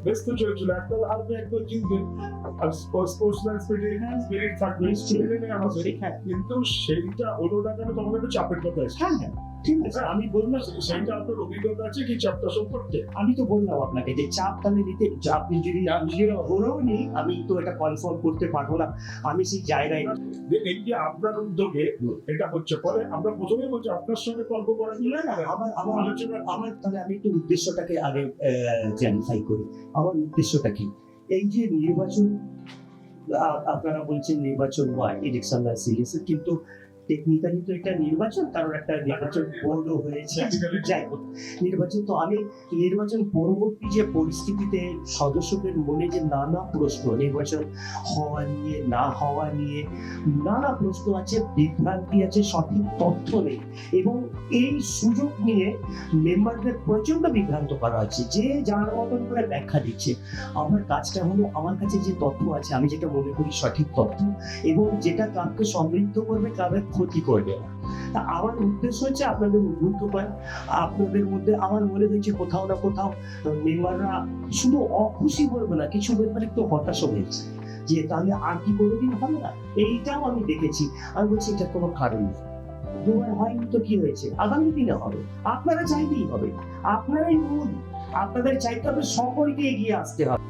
বেশ তো চলছিল, একটা আপনি একবার জিতবেন আর স্পোর্টসম্যান স্পিরিট থাকবে, ছেলে নেই আমাদের, কিন্তু সেইটা হলো না কেন তখন একটু চাপের কথা আছে। হ্যাঁ হ্যাঁ ঠিক আছে, আমি বললাম সেইটা আপনার অভিজ্ঞতা আছে কি চাপটা সম্পর্কে? আমি তো বললাম আপনাকে যে চাপ তাহলে নিতে, আপনি যদি হলেও নেই, আমি তো এটা কনফার্ম করতে পারবো না, আমি সেই জায়গায় যে এই যে আপনার উদ্যোগে এটা হচ্ছে, পরে আমরা প্রথমেই বলছি আপনার সঙ্গে গল্প করা নিয়ে না আমার আমার আলোচনা আমার তাহলে আমি একটু উদ্দেশ্যটাকে আগে ক্ল্যারিফাই করি। আমার উদ্দেশ্যটা কি, এই যে নির্বাচন, আপনারা বলছেন নির্বাচন হয়, ইলেকশন সিরিয়াস, কিন্তু টেকনিক্যালি তো এটা নির্বাচন, কারণ একটা নির্বাচন বোর্ডও হয়েছে। যাই হোক, নির্বাচন তো আমি নির্বাচন পরবর্তী যে পরিস্থিতিতে সদস্যদের মনে যে নানা প্রশ্ন, নির্বাচন হওয়া নিয়ে না হওয়া নিয়ে নানা প্রশ্ন আছে, বিভ্রান্তি আছে, সঠিক তথ্য নেই, এবং এই সুযোগ নিয়ে মেম্বারদের প্রচন্ড বিভ্রান্ত করা হচ্ছে, যে যার মতন করে ব্যাখ্যা দিচ্ছে। আমার কাজটা হলো, আমার কাছে যে তথ্য আছে, আমি যেটা মনে করি সঠিক তথ্য, এবং যেটা কাউকে সমৃদ্ধ করবে, কাউকে ক্ষতি করবে না। তা আমার উদ্দেশ্য হচ্ছে আপনাদের উদ্বুদ্ধ করা। আপনাদের মধ্যে আমার মনে হয়েছে কোথাও না কোথাও মেম্বাররা শুধু অখুশি বলবে না, কিছু ব্যাপারে একটু হতাশ হয়েছে, যে তাহলে আর কি কোনোদিন হবে না। এইটাও আমি দেখেছি। আমি বলছি এটা কোনো কারণ নেই, দুবার হয়নি তো কি হয়েছে, আগামী দিনে হবে। আপনারা চাইলেই হবে, আপনারাই মূল, আপনাদের চাইতে হবে, সকলকে এগিয়ে আসতে হবে।